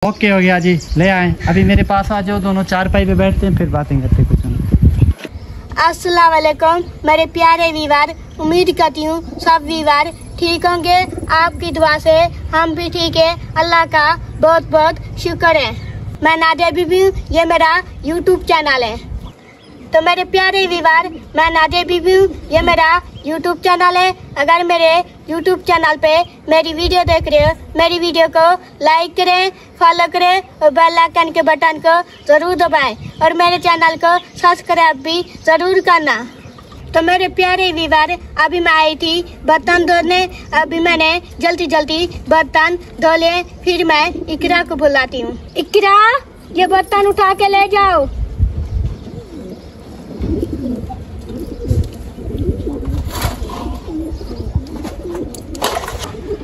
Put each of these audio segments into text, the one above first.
Okay हो गया जी, ले आए। अभी मेरे पास आ जाओ, दोनों चारपाई पे बैठते हैं, फिर बातें करते कुछ नहीं। अस्सलाम वालेकुम मेरे प्यारे वीवर, उम्मीद करती हूँ सब वीवर ठीक होंगे। आपकी दुआ से हम भी ठीक है, अल्लाह का बहुत बहुत शुक्र है। मैं नादिया बीबी हूँ, ये मेरा यूट्यूब चैनल है। तो मेरे प्यारे वीवर, मैं नादिया बीबी हूँ, ये मेरा यूट्यूब चैनल है। अगर मेरे यूट्यूब चैनल पे मेरी वीडियो देख रहे हो, मेरी वीडियो को लाइक करें, फॉलो करें और बेल आइकन के बटन को ज़रूर दबाएं और मेरे चैनल को सब्सक्राइब भी ज़रूर करना। तो मेरे प्यारे वीवर, अभी मैं आई थी बर्तन धोने। अभी मैंने जल्दी जल्दी बर्तन धो लिए, फिर मैं इकरा को बुलाती हूँ। इकरा, ये बर्तन उठा के ले जाओ।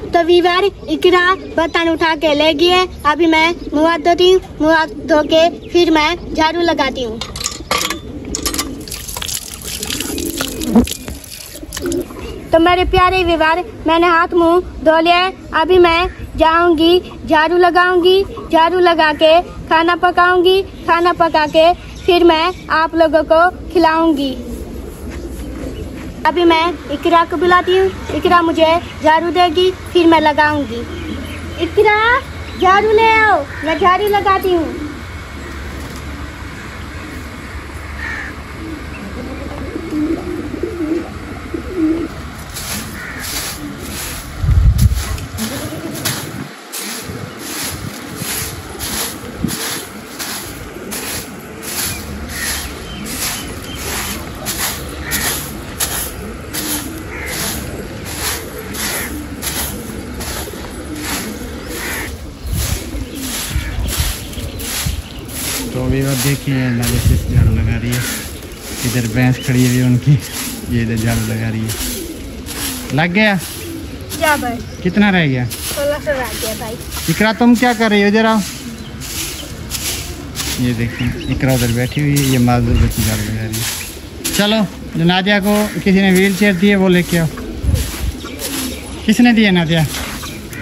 तो वीवर, इकरा बर्तन उठा के ले गए। अभी मैं मुँह हाथ धोती हूँ, मुँह हाथ धो के फिर मैं झाड़ू लगाती हूँ। तो मेरे प्यारे वीवर, मैंने हाथ मुँह धो लिया। अभी मैं जाऊंगी, झाड़ू लगाऊंगी, झाड़ू लगा के खाना पकाऊंगी, खाना पका के फिर मैं आप लोगों को खिलाऊंगी। अभी मैं इकरा को बुलाती हूँ, इकरा मुझे झाड़ू देगी, फिर मैं लगाऊंगी। इकरा, झाड़ू ले आओ, मैं झाड़ू लगाती हूँ। तो अभी आप देखिए, नाले से झाड़ू लगा रही है। इधर भैंस खड़ी हुई है उनकी, ये इधर झाड़ू लगा रही है। लग गया? जा भाई। कितना रह गया? 1600 रह गया भाई। इकरा, तुम क्या कर रही हो? इधर आओ। ये देखिए, इकरा उधर बैठी हुई है, ये माजूर बच्ची झाड़ू लगा रही है। चलो, जो नादिया को किसी ने व्हील चेयर दी है वो लेके आओ। किसने दिया नादिया?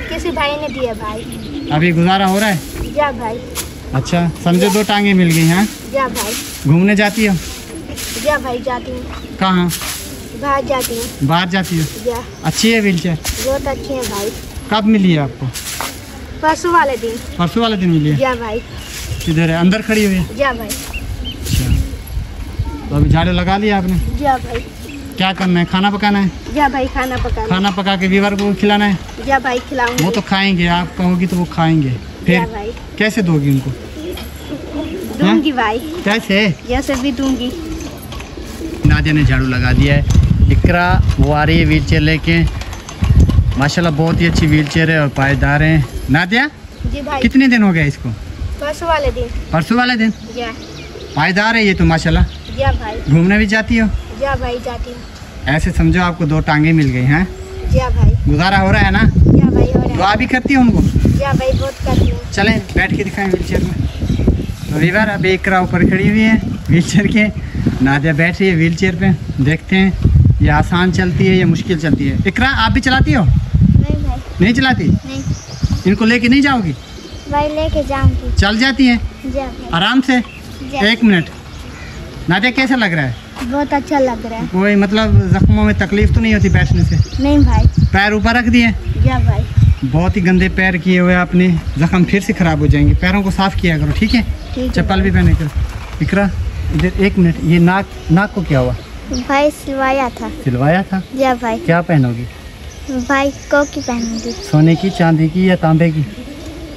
किसी भाई ने दिया भाई। अभी गुजारा हो रहा है? जा भाई। अच्छा, समझो 2 टांगे मिल गई हैं। जा भाई। घूमने जाती हो? जा भाई, जाती हूँ। कहाँ? बाहर जाती हूँ। बाहर जाती हो? जा। अच्छी है व्हील चेयर? बहुत अच्छी है भाई। कब मिली है आपको? परसों वाले दिन। परसों वाले दिन मिली है? जा भाई। इधर है, अंदर खड़ी हुई है? जा भाई। अच्छा, तो अभी झाड़ू लगा लिया आपने? जा भाई। क्या करना है? खाना पकाना है? जा भाई, खाना पका। खाना पका के वीवर को खिलाना है? जा भाई, खिलाऊंगी। वो तो खाएंगे, आप कहोगी तो वो खाएंगे। फिर जा भाई। कैसे दोगी उनको? दूंगी भाई। कैसे? जैसे भी दूंगी। नादिया ने झाड़ू लगा दिया है। इकरा वो आ रही है व्हील चेयर लेके। माशाल्लाह बहुत ही अच्छी व्हील चेयर है और पायदार है। नादिया, जी भाई। कितने दिन हो गए इसको? परसों वाले दिन। परसों वाले दिन? जा। पायदार है ये तो माशाल्लाह। जा भाई। घूमने भी जाती हो? जा भाई, जाती हूँ। ऐसे समझो आपको 2 टांगे मिल गई हैं। जा भाई। गुजारा हो रहा है ना? जा भाई, हो रहा दुआ है। भी करती हो उनको? जा भाई, बहुत करती हूँ। चलें बैठ के दिखाएं व्हील चेयर में। तो वीवर, अभी इकरा ऊपर खड़ी हुई है व्हील चेयर के, नादिया बैठ रही है व्हील चेयर पे। देखते हैं ये आसान चलती है या मुश्किल चलती है। इकरा, आप भी चलाती हो? नहीं भाई। नहीं चलाती? नहीं इनको लेके नहीं जाओगी? भाई, लेके जाऊंगी। चल जाती है जा भाई। आराम से? जा। 1 मिनट। नादिया, कैसा लग रहा है? बहुत अच्छा लग रहा है। कोई मतलब जख्मों में तकलीफ तो नहीं होती बैठने से? नहीं भाई। पैर ऊपर रख दिए? जा भाई। बहुत ही गंदे पैर किए हुए आपने, जख्म फिर से खराब हो जाएंगे। पैरों को साफ किया करो, ठीक है? ठीक है चप्पल भी पहने करो। इकरा, इधर 1 मिनट। ये नाक को क्या हुआ? भाई, सिलवाया था। सिलवाया था? जा भाई। क्या पहनोगी? भाई, कोकी पहनूंगी। सोने की, चांदी की या तांबे की?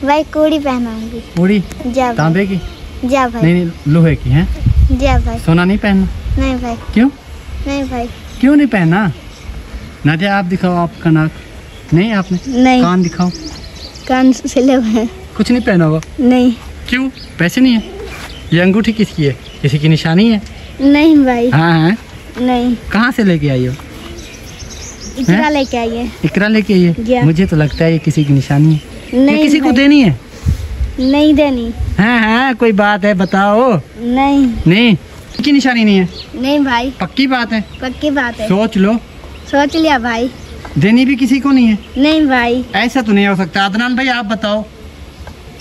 भाई, कूड़ी पहनाऊंगी। पूरी? जा भाई। तांबे की? जा भाई। नहीं, लोहे की है। जा भाई। सोना नहीं पहनना? नहीं भाई। क्यों? नहीं भाई। क्यों नहीं पहनना? नादिया, आप दिखाओ आपका नाक। नहीं आपने? नहीं। कान दिखाओ। कान सिले हुए हैं। कुछ नहीं पहना होगा? नहीं। क्यों? पैसे नहीं है? ये अंगूठी किसकी है? किसी की निशानी है? नहीं भाई। हाँ है? नहीं। कहाँ से लेके आई हो? इकरा लेके आई है। इकरा लेके आई है? मुझे तो लगता है ये किसी की निशानी है। नहीं, किसी को देनी है? नहीं देनी। हाँ, कोई बात है बताओ। नहीं। नहीं की निशानी नहीं है? नहीं भाई। पक्की बात है? पक्की बात है। सोच लो। सोच लिया भाई। देनी भी किसी को नहीं है? नहीं भाई। ऐसा तो नहीं हो सकता। अदनान भाई आप बताओ।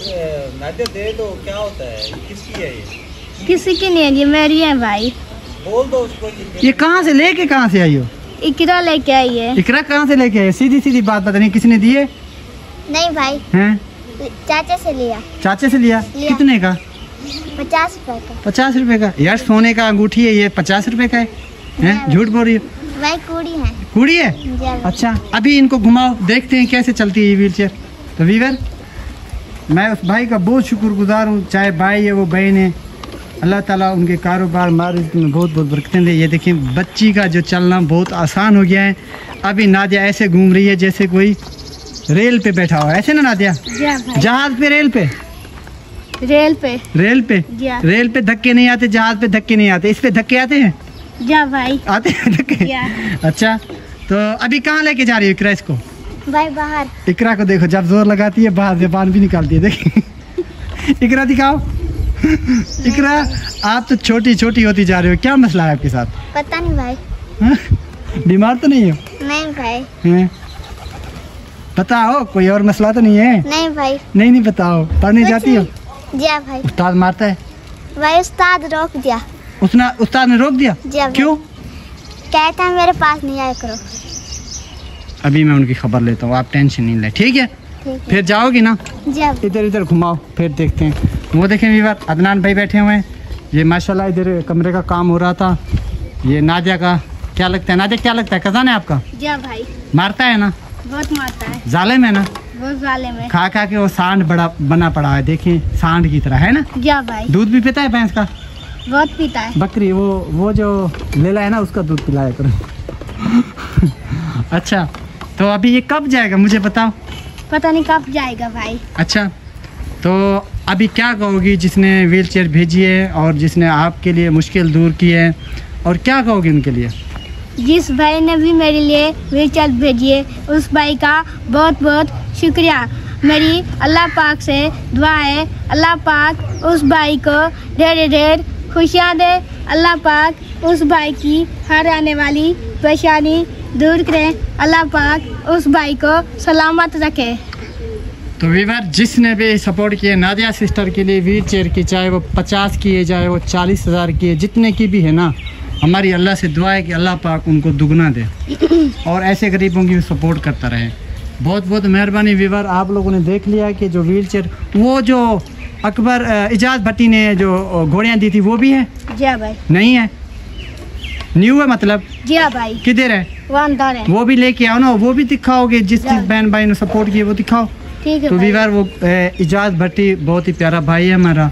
नादिया दे दो, क्या होता है, किसकी है ये? किसी की नहीं है, ये मेरी है भाई। बोल दो उसको। ये कहाँ से लेके कहाँ से आई हो? इकरा लेके आई है। इकरा कहाँ से लेके आई? सीधी सीधी बात बता, नहीं किसने दिए? नहीं भाई, हैं? चाचा से लिया। चाचे से लिया? कितने का? 50 रुपए का। 50 रुपए का? यार सोने का अंगूठी है, ये 50 रुपए का है? हैं? झूठ बोल रही हो? भाई कुड़ी है। कुड़ी है? अच्छा, अभी इनको घुमाओ, देखते हैं कैसे चलती है ये व्हील चेयर। तो वीवर, मैं उस भाई का बहुत शुक्रगुजार हूँ, चाहे भाई है वो बहन है, अल्लाह ताला उनके कारोबार मारिज़ में बहुत बहुत बरकतें दे। ये देखें, बच्ची का जो चलना बहुत आसान हो गया है। अभी नादिया ऐसे घूम रही है जैसे कोई रेल पे बैठा हुआ है, ऐसे ना नादिया? जहाज पे, रेल पे? रेल पे। रेल पे? रेल पे धक्के नहीं आते, जहाज पे धक्के नहीं आते, इस पे धक्के आते हैं? जा भाई, आते हैं धक्के। अच्छा, तो अभी कहाँ लेके जा रही हो इकरा इसको? भाई बाहर। इकरा को देखो, जब जोर लगाती है बाहर ज़बान भी निकालती है, देखिए। इकरा दिखाओ। इकरा, आप तो छोटी छोटी होती जा रही हो, क्या मसला है आपके साथ? पता नहीं भाई। हा? बीमार तो नहीं हो? नहीं भाई। हैं? बताओ, कोई और मसला तो नहीं है? नहीं भाई। नहीं बताओ। पढ़ने जाती हो? जा भाई। उस्ताद मारता है? भाई उस्ताद रोक दिया। उस्ताद ने रोक दिया? क्यों? कहता है मेरे पास नहीं आया करो। अभी मैं उनकी खबर लेता हूँ, आप टेंशन नहीं ले, ठीक है? फिर जाओगी ना? इधर इधर घुमाओ, फिर देखते हैं। वो देखें वीवर, अदनान भाई बैठे हुए हैं, ये माशाल्लाह इधर कमरे का काम हो रहा था। ये नादिया का क्या लगता है? नादिया क्या लगता है, कज़ान है आपका? जा भाई। मारता है ना? बहुत मारता है। जालिम है ना? बहुत जालिम है। खा खा के वो सांड बड़ा बना पड़ा है, देखिए सांड की तरह है ना? जा भाई। दूध भी पीता है भैंस का? बहुत पीता है। बकरी, वो जो लेला है ना, उसका दूध पिलाया करो। अच्छा, तो अभी ये कब जाएगा मुझे बताओ? पता नहीं कब जाएगा भाई। अच्छा, तो अभी क्या कहोगी जिसने व्हील चेयर भेजी है और जिसने आपके लिए मुश्किल दूर की है, और क्या कहोगी उनके लिए? जिस भाई ने भी मेरे लिए व्हील चेयर भेजी है, उस भाई का बहुत बहुत शुक्रिया। मेरी अल्लाह पाक से दुआ है, अल्लाह पाक उस भाई को ढेर ढेर खुशियाँ दे। अल्लाह पाक उस भाई की हर आने वाली परेशानी दूर करे। अल्लाह पाक उस भाई को सलामत रखे। तो वीवर, जिसने भी सपोर्ट किया नादिया सिस्टर के लिए व्हील चेयर की, चाहे वो 50 की है, चाहे वो 40,000 की है, जितने की भी है ना, हमारी अल्लाह से दुआ है कि अल्लाह पाक उनको दुगना दे और ऐसे गरीबों की सपोर्ट करता रहे। बहुत बहुत मेहरबानी वीवर, आप लोगों ने देख लिया कि जो व्हील चेयर, वो जो अकबर इजाज़ भट्टी ने जो घोड़ियाँ दी थी, वो भी है? जी भाई। नहीं है, न्यू है मतलब? जी भाई। किधर है? वो अंदर है। वो भी लेके आओ ना, वो भी दिखाओगे, जिस बहन भाई ने सपोर्ट किया वो दिखाओ। ठीक है। तो वीवर, वो इजाज़ भट्टी बहुत ही प्यारा भाई है हमारा,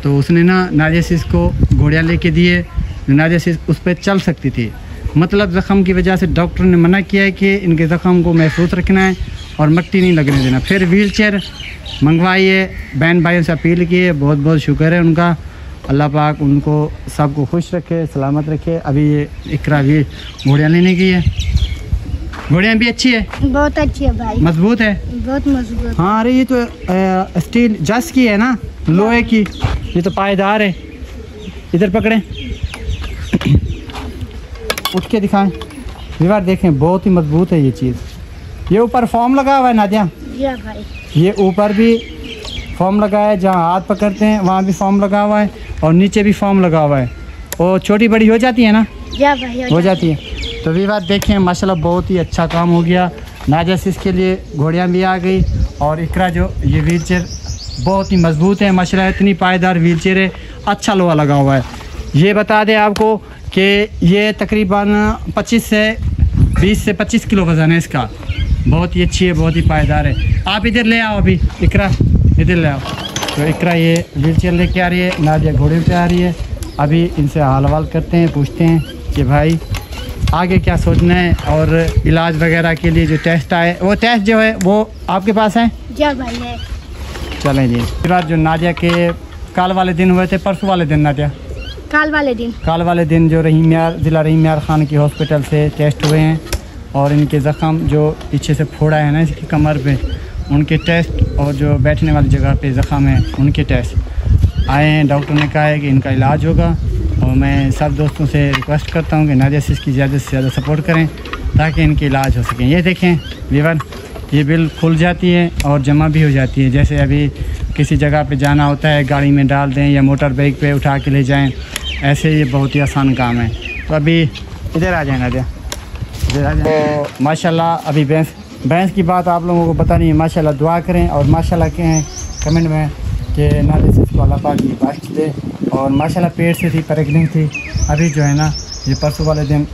तो उसने ना नादिया सिस को घोड़ियाँ लेके दिए। नादिया सिस उस पर चल सकती थी, मतलब ज़ख़म की वजह से डॉक्टर ने मना किया है कि इनके ज़ख़म को महफूज रखना है और मिट्टी नहीं लगने देना। फिर व्हील चेयर मंगवाई है, बहन भाइयों से अपील की है, बहुत बहुत शुक्र है उनका। अल्लाह पाक उनको सबको खुश रखे, सलामत रखे। अभी ये इकरा भी घोड़ियाँ लेने की है, घोड़ियाँ भी अच्छी है, बहुत अच्छी है भाई, मजबूत है, बहुत मजबूत। हाँ, अरे ये तो स्टील जस की है ना, लोहे की, ये तो पायदार है। इधर पकड़ें, उठ के दिखाएं दीवार, देखें बहुत ही मजबूत है ये चीज़। ये ऊपर फॉर्म लगा हुआ है नादिया? भाई। ये ऊपर भी फॉर्म लगा है, जहाँ हाथ पकड़ते हैं वहाँ भी फॉर्म लगा हुआ है, और नीचे भी फॉर्म लगा हुआ है। वो छोटी बड़ी हो जाती है ना? भाई, हो जाती है। तो विवाद देखें माशाल्लाह बहुत ही अच्छा काम हो गया। नादिया सिस के लिए घोड़ियाँ भी आ गई, और इकरा जो ये व्हील चेयर बहुत ही मजबूत है माशाल्लाह, इतनी पायदार व्हील चेयर है, अच्छा लोहा लगा हुआ है। ये बता दें आपको कि ये तकरीबन 20 से 25 किलो वज़न है इसका, बहुत ही अच्छी है, बहुत ही पायदार है। आप इधर ले आओ, अभी इकरा इधर ले आओ। तो इकरा ये व्हील चेयर लेके आ रही है, नादिया घोड़े पे आ रही है। अभी इनसे हाल हवाल करते हैं, पूछते हैं कि भाई आगे क्या सोचना है, और इलाज वगैरह के लिए जो टेस्ट आए, वो टेस्ट जो है वो आपके पास है? जी भाई है। चलें जी। फिर आज जो नादिया के कल वाले दिन हुए थे, परसों वाले दिन नादिया कल वाले दिन जो ज़िला रहीम यार खान की हॉस्पिटल से टेस्ट हुए हैं, और इनके ज़ख़म जो पीछे से फोड़ा है ना इसकी कमर पे, उनके टेस्ट, और जो बैठने वाली जगह पे ज़ख़म है उनके टेस्ट आए हैं। डॉक्टर ने कहा है कि इनका इलाज होगा, और मैं सब दोस्तों से रिक्वेस्ट करता हूँ कि नादिया सिस की ज़्यादा से ज़्यादा सपोर्ट करें ताकि इनकी इलाज हो सके। ये देखें वीवर, ये बिल खुल जाती है और जमा भी हो जाती है। जैसे अभी किसी जगह पे जाना होता है गाड़ी में डाल दें या मोटर बाइक पे उठा के ले जाएं, ऐसे ये बहुत ही आसान काम है। तो अभी इधर आ जाए नादिया, इधर आ जाए। तो माशाल्लाह अभी भैंस की बात आप लोगों को पता नहीं है, माशाल्लाह दुआ करें और माशाल्लाह कहें कमेंट में कि नादिया से इसको अल्लाह पाक की बख्श दे। और माशाल्लाह पेट से थी, प्रेग्नेंट थी, अभी जो है ना ये परसों वाले दिन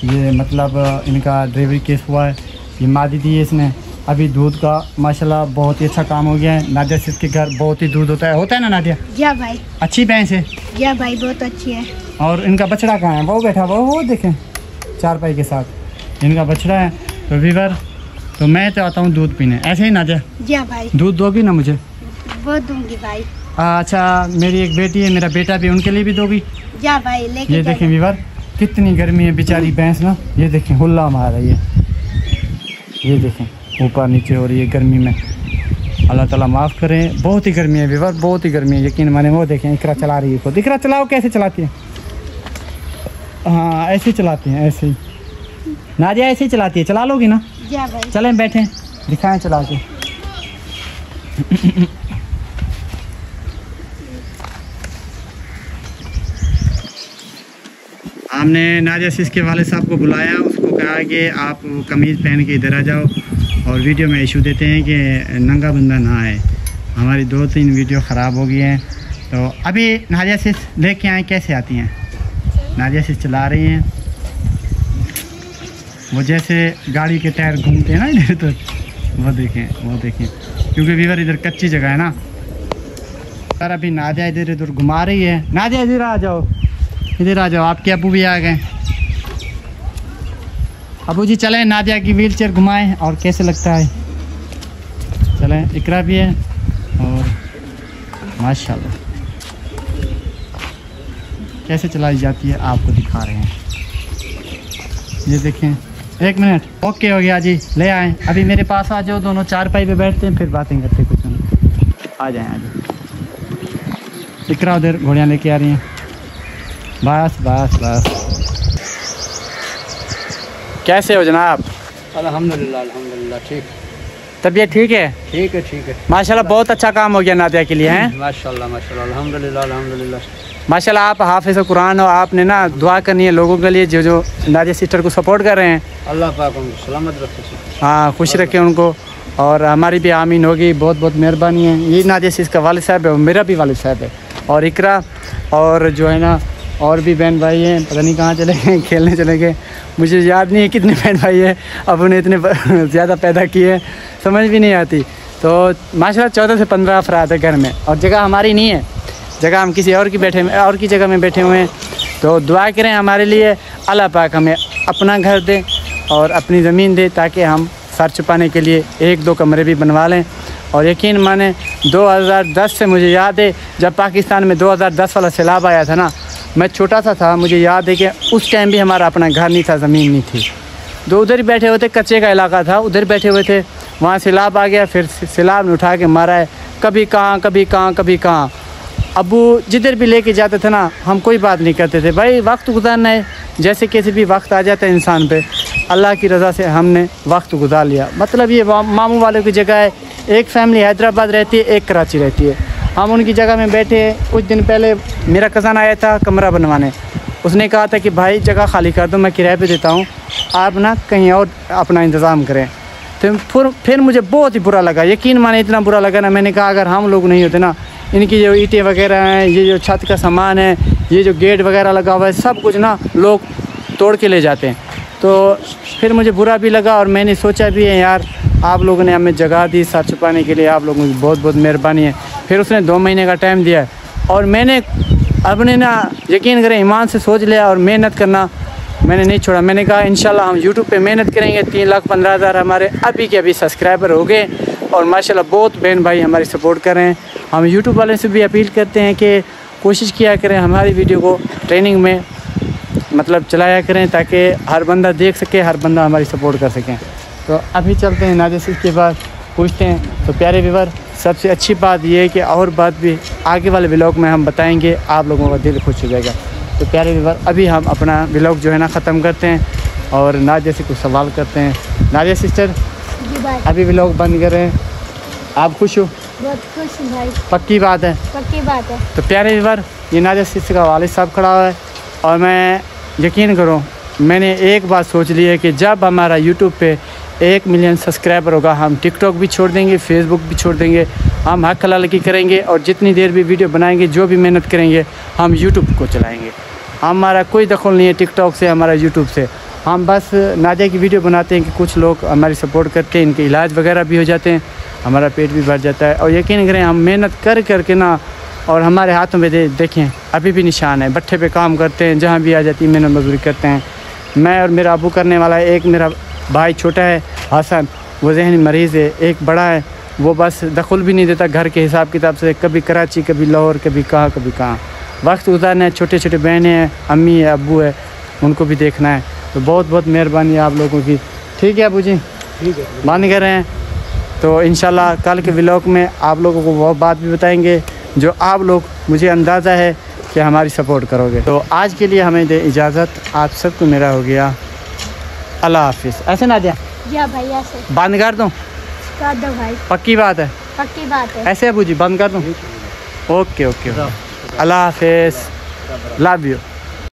ये मतलब इनका डिलीवरी केस हुआ है, ये मादी दी है इसने। अभी दूध का माशाल्लाह बहुत ही अच्छा काम हो गया है। नादिया से इसके घर बहुत ही दूध होता है ना नादिया? या भाई अच्छी भैंस है। या भाई बहुत अच्छी है। और इनका बछड़ा कहाँ है? वो बैठा वो देखें चारपाई के साथ इनका बछड़ा है। तो वीवर तो मैं तो आता हूँ दूध पीने, ऐसे ही नादिया? या भाई। दूध दोगी ना मुझे? वो दूंगी भाई। अच्छा मेरी एक बेटी है, मेरा बेटा भी, उनके लिए भी दोगी? या भाई लेके ये देखें वीवर कितनी गर्मी है बेचारी भैंस ना, ये देखें हुल्ला मार रही है, ये देखें ऊपर नीचे हो रही है गर्मी में। अल्लाह ताला माफ़ करें, बहुत ही गर्मी है वीवर, बहुत ही गर्मी है यकीन माने। वो देखें इकरा चला रही है खुद, इकरा चलाओ कैसे चलाती है? हाँ ऐसे ही चलाती हैं, ऐसे ही नादिया ऐसे ही चलाती है, चला लोगी ना? या भाई। चलें बैठें दिखाएं चला के। हमने नादिया से इसके वाले साहब को बुलाया, उसको कहा कि आप कमीज़ पहन के इधर आ जाओ, और वीडियो में इशू देते हैं कि नंगा बंदा ना आए। हमारी 2-3 वीडियो ख़राब हो गई हैं। तो अभी नादिया से लेके आए, कैसे आती हैं? नादिया से चला रही हैं, वो जैसे गाड़ी के टायर घूमते हैं ना इधर, तो वो देखें क्योंकि वीवर इधर कच्ची जगह है ना। सर अभी नादिया इधर उधर घुमा रही है। नादिया इधर आ जाओ, इधर आ जाओ, आपके अबू भी आ गए। अबू जी चलें नादिया की व्हील चेयर घुमाएँ और कैसे लगता है? चलें, इकरा भी है और माशाल्लाह कैसे चलाई जाती है आपको दिखा रहे हैं। ये देखें, 1 मिनट, ओके हो गया जी, ले आए। अभी मेरे पास आ जाओ, दोनों चारपाई पे बैठते हैं फिर बातें करते कुछ नहीं। आ जाए इकरा उधर घोड़ियाँ लेके आ रही हैं। बस कैसे हो जनाब? अल्हम्दुलिल्लाह ठीक। तबीयत ठीक है? ठीक है माशाल्लाह बहुत अच्छा काम हो गया नादिया के लिए हैं। माशाल्लाह अल्हम्दुलिल्लाह। माशाल्लाह आप हाफिज़ कुरान हो, आपने ना दुआ करनी है लोगों के लिए जो नादिया सिस्टर को सपोर्ट कर रहे हैं। अल्लाह पाक उनको सलामत रखे, हाँ खुश रखे उनको, और हमारी भी आमीन होगी। बहुत बहुत मेहरबानी है। ये नादिया सिस्टर का वालिद साहब है, मेरा भी वालिद साहब है, और इकरा और जो है ना और भी बहन भाई हैं, पता नहीं कहाँ चले गए, खेलने चले गए, मुझे याद नहीं है कितने बहन भाई हैं। अब उन्हें इतने ज़्यादा पैदा किए समझ भी नहीं आती। तो माशाल्लाह 14 से 15 अफराद है घर में, और जगह हमारी नहीं है, जगह हम किसी और की जगह में बैठे हुए हैं। तो दुआ करें हमारे लिए, अल्लाह पाक हमें अपना घर दे और अपनी ज़मीन दे, ताकि हम सर छुपाने के लिए 1-2 कमरे भी बनवा लें। और यकीन माने 2010 से मुझे याद है जब पाकिस्तान में 2010 वाला सैलाब आया था ना, मैं छोटा सा था, मुझे याद है कि उस टाइम भी हमारा अपना घर नहीं था, ज़मीन नहीं थी। तो उधर ही बैठे हुए थे, कच्चे का इलाका था, उधर बैठे हुए थे, वहाँ सैलाब आ गया, फिर सैलाब ने उठा के मारा है, कभी कहाँ। अबू जिधर भी लेके जाते थे ना, हम कोई बात नहीं करते थे, भाई वक्त गुजारना है, जैसे कैसे भी वक्त आ जाता है इंसान पे, अल्लाह की रज़ा से हमने वक्त गुजार लिया। मतलब ये मामू वालों की जगह है, एक फैमिली हैदराबाद रहती है, एक कराची रहती है, हम उनकी जगह में बैठे। कुछ दिन पहले मेरा कज़न आया था कमरा बनवाने, उसने कहा था कि भाई जगह खाली कर दो, मैं किराए पे देता हूँ, आप ना कहीं और अपना इंतज़ाम करें। तो फिर मुझे बहुत ही बुरा लगा, यकीन माने इतना बुरा लगा ना, मैंने कहा अगर हम लोग नहीं होते ना, इनकी जो ईंटें वगैरह हैं, ये जो छत का सामान है, ये जो गेट वगैरह लगा हुआ है, सब कुछ ना लोग तोड़ के ले जाते हैं। तो फिर मुझे बुरा भी लगा, और मैंने सोचा भी है यार आप लोगों ने हमें जगह दी सर छुपाने के लिए, आप लोगों की बहुत बहुत मेहरबानी है। फिर उसने 2 महीने का टाइम दिया, और मैंने अपने ना यकीन करें ईमान से सोच लिया, और मेहनत करना मैंने नहीं छोड़ा। मैंने कहा इंशाल्लाह हम यूट्यूब पे मेहनत करेंगे। 3,15,000 हमारे अभी के अभी सब्सक्राइबर हो गए, और माशाल्लाह बहुत बहन भाई हमारी सपोर्ट कर रहे हैं। हम यूट्यूब वाले से भी अपील करते हैं कि कोशिश किया करें हमारी वीडियो को ट्रेनिंग में मतलब चलाया करें, ताकि हर बंदा देख सके, हर बंदा हमारी सपोर्ट कर सकें। तो अभी चलते हैं नादिया सिस्टर के बाद पूछते हैं। तो प्यारे व्यूअर, सबसे अच्छी बात यह है कि और बात भी आगे वाले व्लॉग में हम बताएंगे, आप लोगों का दिल खुश हो जाएगा। तो प्यारे व्यूअर, अभी हम अपना व्लॉग जो है ना ख़त्म करते हैं, और नादिया से कुछ सवाल करते हैं। नादिया सिस्टर अभी व्लॉग बंद करें, आप खुश हो? बहुत खुश हूँ भाई। पक्की बात है? पक्की बात है। तो प्यारे व्यूअर, ये नादिया सिस्टर का वालिद साहब खड़ा हुआ है और मैं यकीन करो मैंने एक बात सोच ली है कि जब हमारा यूट्यूब पे 1 मिलियन सब्सक्राइबर होगा हम टिकटॉक भी छोड़ देंगे, फेसबुक भी छोड़ देंगे, हम हक हलाल की करेंगे और जितनी देर भी वीडियो बनाएंगे, जो भी मेहनत करेंगे, हम यूट्यूब को चलाएँगे। हमारा कोई दखल नहीं है टिकटॉक से, हमारा यूट्यूब से। हम बस नादिया की वीडियो बनाते हैं कि कुछ लोग हमारी सपोर्ट करके इनके इलाज वगैरह भी हो जाते हैं, हमारा पेट भी भर जाता है। और यकीन करें हम मेहनत कर करके ना, और हमारे हाथों में देखें अभी भी निशान है, भट्ठे पे काम करते हैं, जहाँ भी आ जाती है मेहनत मजदूरी करते हैं। मैं और मेरा अबू करने वाला है, एक मेरा भाई छोटा है हसन, वो जहनी मरीज़ है, एक बड़ा है वो बस दखल भी नहीं देता घर के हिसाब किताब से, कभी कराची कभी लाहौर कभी कहाँ वक्त गुजारना है। छोटे छोटे बहनें हैं, अम्मी है, अब्बू है, उनको भी देखना है। तो बहुत बहुत मेहरबानी आप लोगों की। ठीक है अबू जी, ठीक है। बंद कर रहे हैं। तो इंशाल्लाह कल के व्लॉग में आप लोगों को वो बात भी बताएंगे जो आप लोग, मुझे अंदाज़ा है कि हमारी सपोर्ट करोगे। तो आज के लिए हमें दे इजाज़त, आप सबको मेरा हो गया अल्लाह हाफिज़। ऐसे ना दिया या भाई ऐसे बंद कर दूँ? कर दो भाई। पक्की बात है? पक्की बात है। ऐसे अबू जी बंद कर दूँ? ओके ओके, अल्लाह हाफिज़, लव यू।